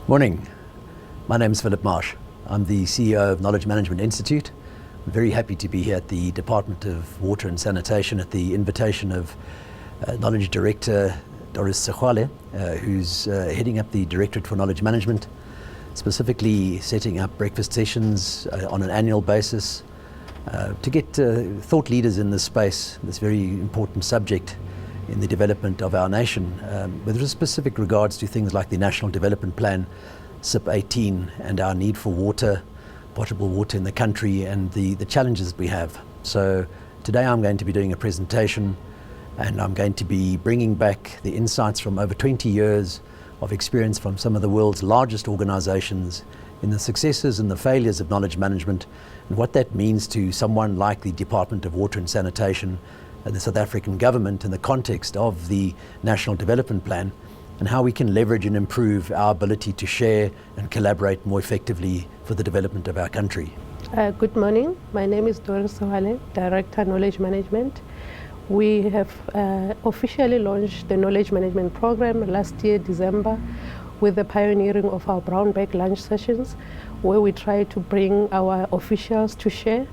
Morning, my name is Philip Marsh. I'm the CEO of Knowledge Management Institute. I'm very happy to be here at the Department of Water and Sanitation at the invitation of Knowledge Director Doris Sechwale, who's heading up the Directorate for Knowledge Management, specifically setting up breakfast sessions on an annual basis to get thought leaders in this space, this very important subject in the development of our nation, with specific regards to things like the National Development Plan, SIP 18, and our need for water, potable water in the country, and the challenges that we have. So today I'm going to be doing a presentation, and I'm going to be bringing back the insights from over 20 years of experience from some of the world's largest organizations in the successes and the failures of knowledge management, and what that means to someone like the Department of Water and Sanitation, the South African government in the context of the National Development Plan, and how we can leverage and improve our ability to share and collaborate more effectively for the development of our country. Good morning. My name is Doris Sechwale, Director Knowledge Management. We have officially launched the Knowledge Management Program last year, December, with the pioneering of our brown bag lunch sessions, where we try to bring our officials to share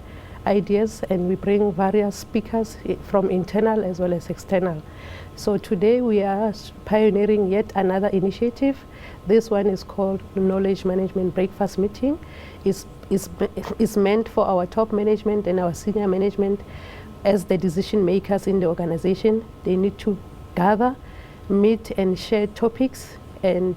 ideas, and we bring various speakers from internal as well as external. So today we are pioneering yet another initiative. This one is called Knowledge Management Breakfast Meeting. It's meant for our top management and our senior management as the decision makers in the organization. They need to gather, meet and share topics and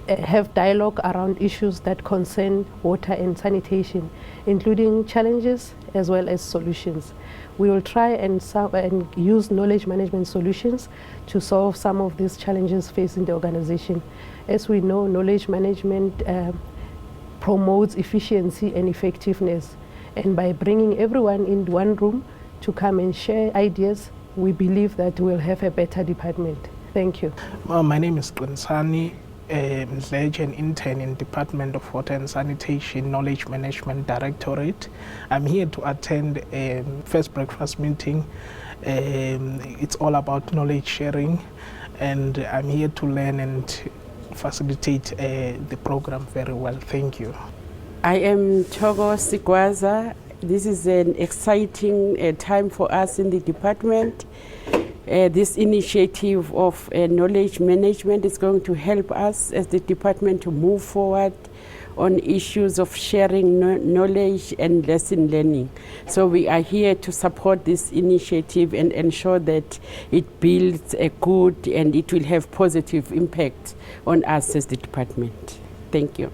have dialogue around issues that concern water and sanitation, including challenges as well as solutions. We will try and use knowledge management solutions to solve some of these challenges facing the organization. As we know, knowledge management promotes efficiency and effectiveness. And by bringing everyone in one room to come and share ideas, we believe that we'll have a better department. Thank you. My name is Qinisani Mdletshe, an intern in Department of Water and Sanitation, Knowledge Management Directorate. I'm here to attend first breakfast meeting. It's all about knowledge sharing, and I'm here to learn and facilitate the program very well. Thank you. I am Chogo Sigwaza. This is an exciting time for us in the department. This initiative of knowledge management is going to help us as the department to move forward on issues of sharing knowledge and lesson learning. So we are here to support this initiative and ensure that it builds a good and it will have positive impact on us as the department. Thank you.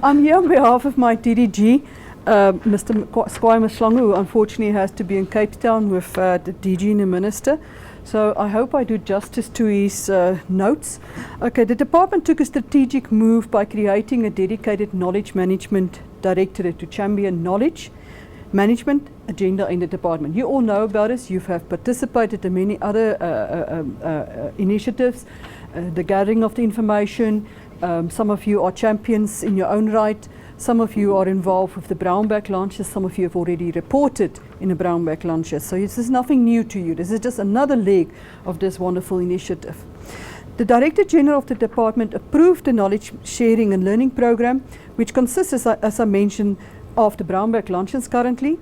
I'm here on behalf of my DDG, Mr. Squire Mashlangu, who unfortunately has to be in Cape Town with the DG and the Minister. So I hope I do justice to his notes. Okay, the department took a strategic move by creating a dedicated knowledge management directorate to champion knowledge management agenda in the department. You all know about this. You have participated in many other initiatives, the gathering of the information. Some of you are champions in your own right. Some of you are involved with the brown bag lunches. Some of you have already reported in the brown bag lunches. So this is nothing new to you. This is just another leg of this wonderful initiative. The Director General of the department approved the knowledge sharing and learning program, which consists, as I mentioned, of the brown bag lunches currently,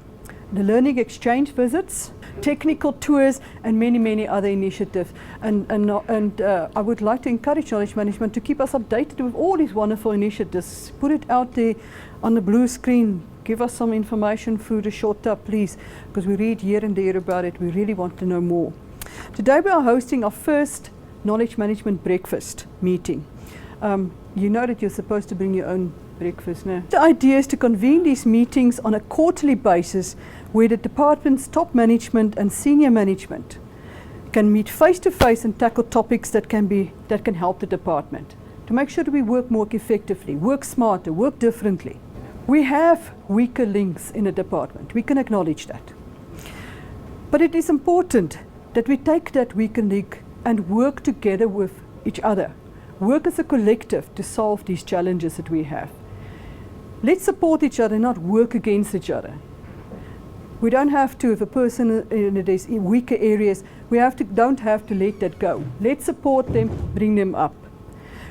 the learning exchange visits, technical tours, and many other initiatives. And I would like to encourage knowledge management to keep us updated with all these wonderful initiatives. Put it out there on the blue screen. Give us some information through the short tab, please, because we read here and there about it. We really want to know more. Today we are hosting our first knowledge management breakfast meeting. You know that you're supposed to bring your own breakfast now. The idea is to convene these meetings on a quarterly basis where the department's top management and senior management can meet face to face and tackle topics that can help the department to make sure that we work more effectively, work smarter, work differently. We have weaker links in the department. We can acknowledge that. But it is important that we take that weaker link and work together with each other. Work as a collective to solve these challenges that we have. Let's support each other, not work against each other. We don't have to, if a person is in weaker areas, don't have to let that go. Let's support them, bring them up.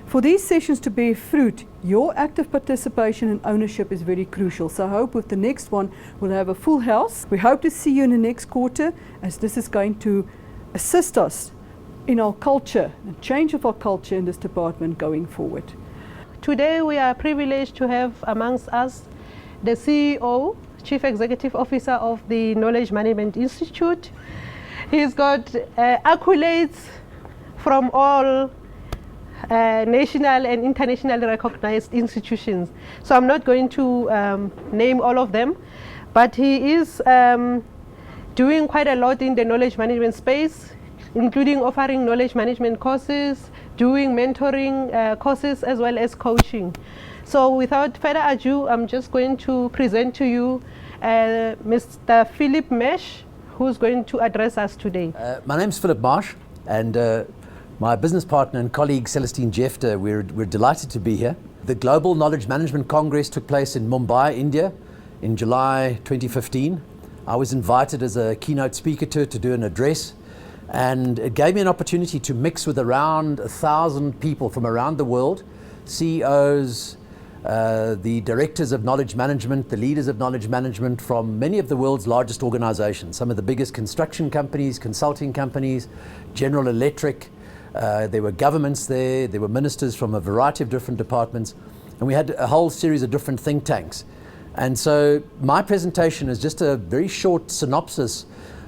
For these sessions to bear fruit, your active participation and ownership is very crucial. So I hope with the next one we'll have a full house. We hope to see you in the next quarter, as this is going to assist us in our culture, the change of our culture in this department going forward. Today we are privileged to have amongst us the CEO, Chief Executive Officer of the Knowledge Management Institute. He's got accolades from all national and internationally recognized institutions. So I'm not going to name all of them, but he is doing quite a lot in the knowledge management space, including offering knowledge management courses, doing mentoring courses, as well as coaching. So without further ado, I'm just going to present to you Mr. Philip Mesh, who's going to address us today. My name's Philip Marsh, and my business partner and colleague Celestine Jefter, we're delighted to be here. The Global Knowledge Management Congress took place in Mumbai, India in July 2015. I was invited as a keynote speaker to do an address, and it gave me an opportunity to mix with around 1,000 people from around the world, CEOs, the directors of knowledge management, the leaders of knowledge management from many of the world's largest organizations, some of the biggest construction companies, consulting companies, General Electric. There were governments there were ministers from a variety of different departments, and we had a whole series of different think tanks. And so my presentation is just a very short synopsis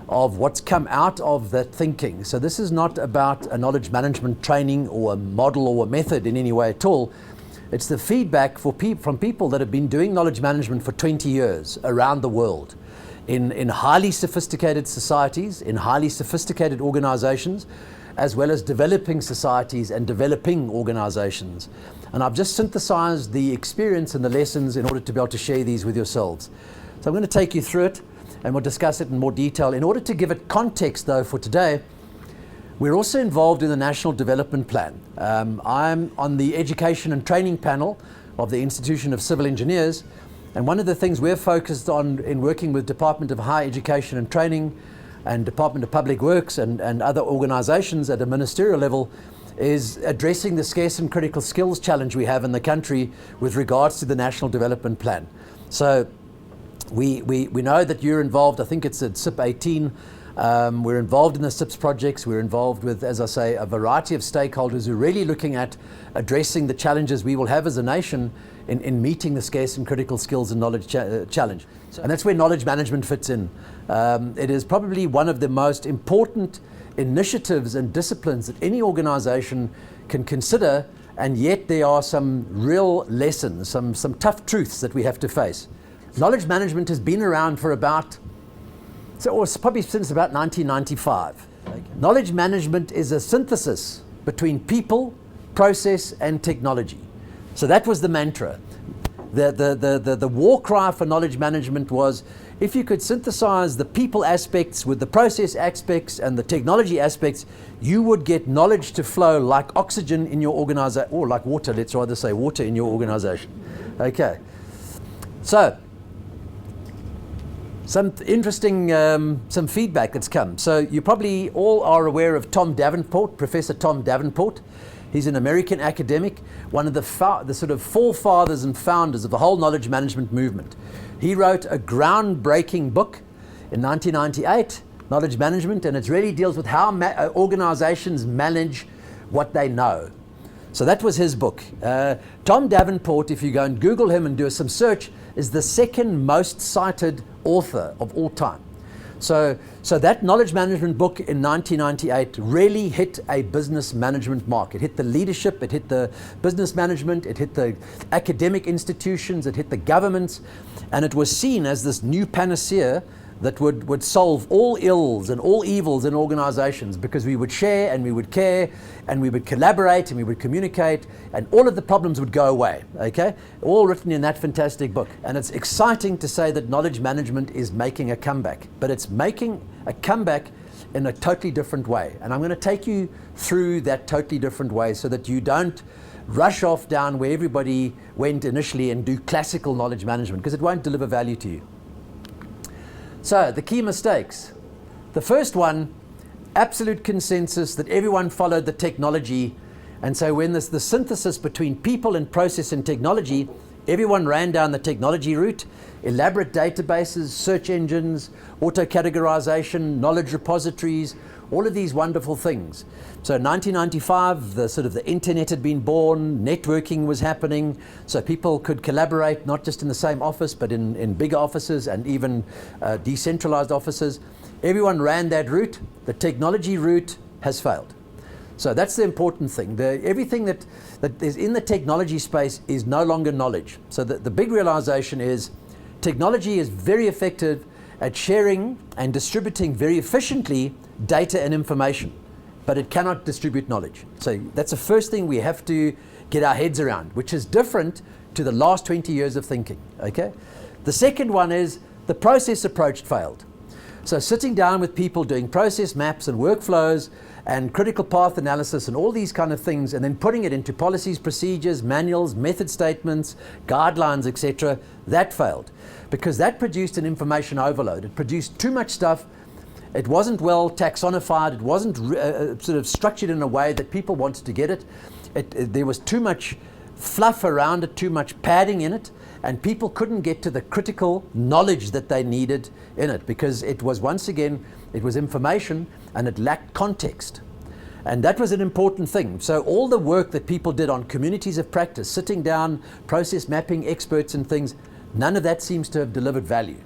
of what's come out of that thinking. So this is not about a knowledge management training or a model or a method in any way at all. It's the feedback from people that have been doing knowledge management for 20 years around the world, in highly sophisticated societies, in highly sophisticated organizations, as well as developing societies and developing organizations. And I've just synthesized the experience and the lessons in order to be able to share these with yourselves. So I'm going to take you through it, and we'll discuss it in more detail. In order to give it context, though, for today, we're also involved in the National Development Plan. I'm on the Education and Training Panel of the Institution of Civil Engineers, and one of the things we're focused on in working with Department of Higher Education and Training and Department of Public Works and other organizations at a ministerial level is addressing the scarce and critical skills challenge we have in the country with regards to the National Development Plan. So we know that you're involved. I think it's at SIP 18. We're involved in the SIPS projects. We're involved with, as I say, a variety of stakeholders who are really looking at addressing the challenges we will have as a nation in meeting the scarce and critical skills and knowledge challenge. And that's where knowledge management fits in. It is probably one of the most important initiatives and disciplines that any organization can consider, and yet there are some real lessons, some tough truths that we have to face. Knowledge management has been around for probably since about 1995. Okay. Knowledge management is a synthesis between people, process, and technology. So that was the mantra. The war cry for knowledge management was, if you could synthesize the people aspects with the process aspects and the technology aspects, you would get knowledge to flow like oxygen in your organization, or like water, let's rather say water in your organization. Okay. So, some interesting, some feedback that's come. So you probably all are aware of Tom Davenport, Professor Tom Davenport. He's an American academic, one of the sort of forefathers and founders of the whole knowledge management movement. He wrote a groundbreaking book in 1998, Knowledge Management, and it really deals with how organizations manage what they know. So that was his book. Tom Davenport, if you go and Google him and do some search, is the second most cited author of all time. So that knowledge management book in 1998 really hit a business management mark. It hit the leadership, it hit the business management, it hit the academic institutions, it hit the governments, and it was seen as this new panacea that would solve all ills and all evils in organizations, because we would share and we would care and we would collaborate and we would communicate, and all of the problems would go away, okay? All written in that fantastic book. And it's exciting to say that knowledge management is making a comeback, but it's making a comeback in a totally different way. And I'm going to take you through that totally different way so that you don't rush off down where everybody went initially and do classical knowledge management, because it won't deliver value to you. So, the key mistakes. The first one, absolute consensus that everyone followed the technology And so when the synthesis between people and process and technology, everyone ran down the technology route, elaborate databases, search engines, auto-categorization, knowledge repositories, all of these wonderful things. So in 1995, the internet had been born, networking was happening, so people could collaborate not just in the same office, but in bigger offices and even decentralized offices. Everyone ran that route. The technology route has failed. So that's the important thing. Everything that is in the technology space is no longer knowledge. So the big realization is technology is very effective at sharing and distributing very efficiently data and information, but it cannot distribute knowledge. So that's the first thing we have to get our heads around, which is different to the last 20 years of thinking. Okay? The second one is the process approach failed. So sitting down with people doing process maps and workflows and critical path analysis and all these kind of things, and then putting it into policies, procedures, manuals, method statements, guidelines, etc., that failed. Because that produced an information overload. It produced too much stuff. It wasn't well taxonified. It wasn't sort of structured in a way that people wanted to get it. There was too much fluff around it, too much padding in it, and people couldn't get to the critical knowledge that they needed in it, because it was, once again, it was information and it lacked context. And that was an important thing. So all the work that people did on communities of practice, sitting down, process mapping, experts and things, none of that seems to have delivered value.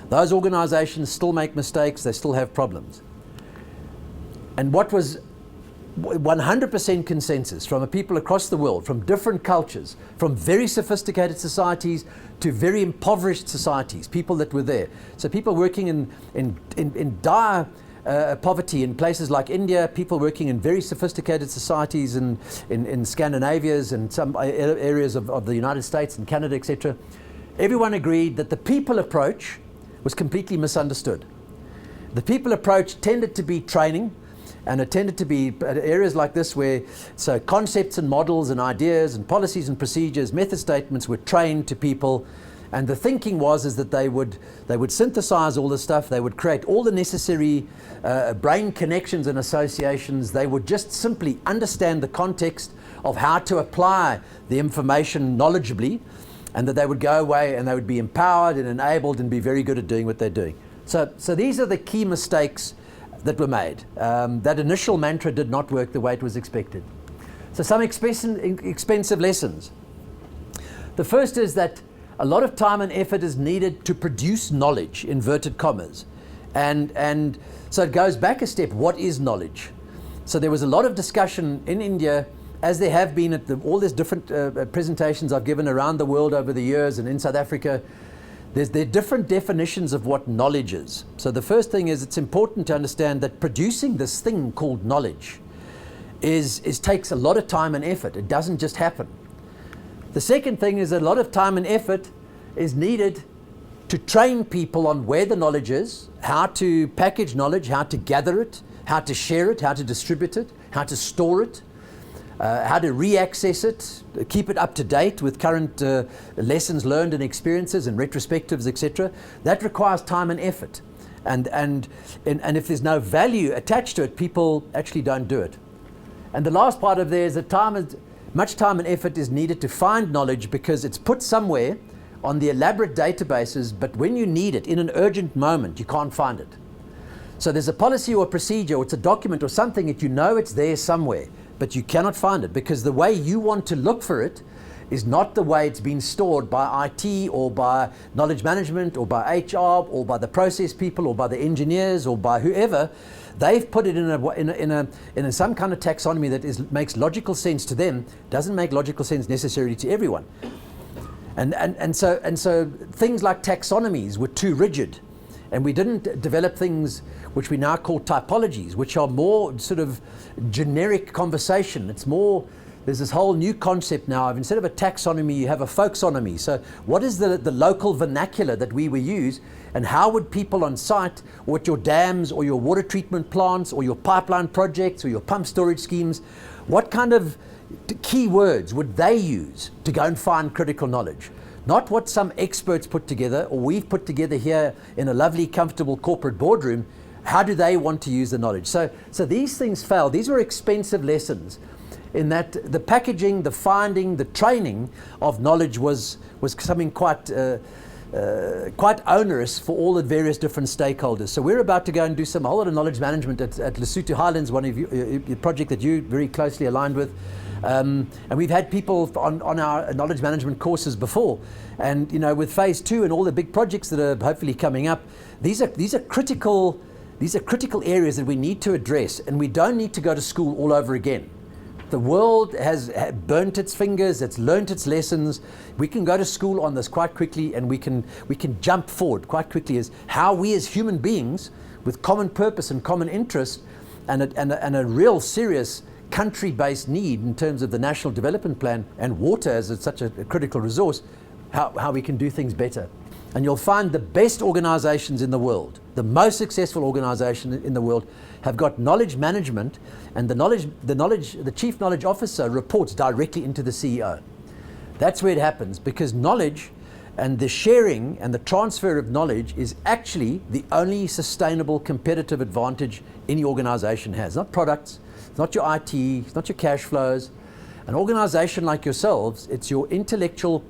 Those organizations still make mistakes, they still have problems. And what was 100% consensus from people across the world, from different cultures, from very sophisticated societies to very impoverished societies, people that were there. So people working in dire poverty in places like India, people working in very sophisticated societies in Scandinavia's and some areas of the United States and Canada, etc. Everyone agreed that the people approach was completely misunderstood. The people approach tended to be training, and it tended to be areas like this where so concepts and models and ideas and policies and procedures, method statements were trained to people, and the thinking was that they would synthesize all this stuff, they would create all the necessary brain connections and associations, they would just simply understand the context of how to apply the information knowledgeably, and that they would go away and they would be empowered and enabled and be very good at doing what they're doing. So these are the key mistakes that were made. That initial mantra did not work the way it was expected. So some expensive lessons. The first is that a lot of time and effort is needed to produce knowledge, inverted commas. And so it goes back a step. What is knowledge? So there was a lot of discussion in India, as there have been at all these different presentations I've given around the world over the years, and in South Africa. There are different definitions of what knowledge is. So the first thing is it's important to understand that producing this thing called knowledge takes a lot of time and effort. It doesn't just happen. The second thing is a lot of time and effort is needed to train people on where the knowledge is, how to package knowledge, how to gather it, how to share it, how to distribute it, how to store it, how to re-access it, keep it up to date with current lessons learned and experiences and retrospectives, etc. That requires time and effort. And if there's no value attached to it, people actually don't do it. And the last part of there is that much time and effort is needed to find knowledge, because it's put somewhere on the elaborate databases, but when you need it in an urgent moment, you can't find it. So there's a policy or a procedure, or it's a document or something that you know it's there somewhere, but you cannot find it, because the way you want to look for it is not the way it's been stored by IT or by knowledge management or by HR or by the process people or by the engineers or by whoever. They've put it in some kind of taxonomy that makes logical sense to them, doesn't make logical sense necessarily to everyone. And so things like taxonomies were too rigid, and we didn't develop things which we now call typologies, which are more sort of generic conversation. It's more, there's this whole new concept now of, instead of a taxonomy, you have a folksonomy. So what is the local vernacular that we will use, and how would people on site, or at your dams or your water treatment plants or your pipeline projects or your pump storage schemes, what kind of key words would they use to go and find critical knowledge? Not what some experts put together or we've put together here in a lovely, comfortable corporate boardroom. How do they want to use the knowledge? So these things fail. These were expensive lessons. in that the packaging, the finding, the training of knowledge was something quite onerous for all the various different stakeholders. So we're about to go and do a whole lot of knowledge management at Lesotho Highlands, one of your project that you very closely aligned with. And we've had people on our knowledge management courses before. And with phase 2 and all the big projects that are hopefully coming up, these are critical areas that we need to address, and we don't need to go to school all over again. The world has burnt its fingers, it's learnt its lessons. We can go to school on this quite quickly, and we can jump forward quite quickly as how we as human beings with common purpose and common interest and a real serious country-based need in terms of the National Development Plan and water as it's such a critical resource, how we can do things better. And you'll find the best organizations in the world, the most successful organizations in the world, have got knowledge management, and the chief knowledge officer reports directly into the CEO. That's where it happens, because knowledge and the sharing and the transfer of knowledge is actually the only sustainable competitive advantage any organization has. Not products, it's not your IT, it's not your cash flows. An organization like yourselves, it's your intellectual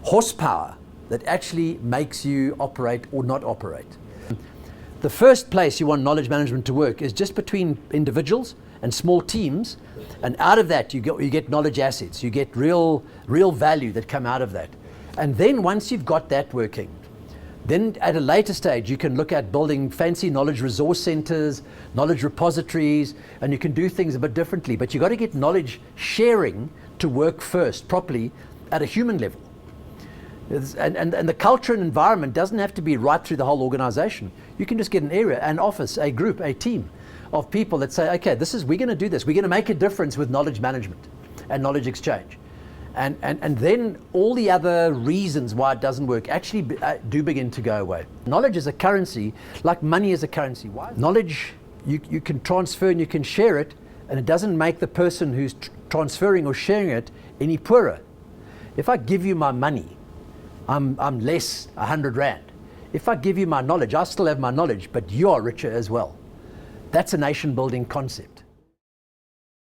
horsepower that actually makes you operate or not operate. The first place you want knowledge management to work is just between individuals and small teams, and out of that you get knowledge assets, you get real value that come out of that. And then once you've got that working, then at a later stage you can look at building fancy knowledge resource centers, knowledge repositories, and you can do things a bit differently. But you've got to get knowledge sharing to work first properly at a human level. And the culture and environment doesn't have to be right through the whole organization. You can just get an area, an office, a group, a team of people that say, okay, we're going to do this. We're going to make a difference with knowledge management and knowledge exchange. And then all the other reasons why it doesn't work actually do begin to go away. Knowledge is a currency, like money is a currency. Why? Knowledge, you can transfer and you can share it, and it doesn't make the person who's transferring or sharing it any poorer. If I give you my money, I'm less 100 Rand. If I give you my knowledge, I still have my knowledge, but you are richer as well. That's a nation building concept.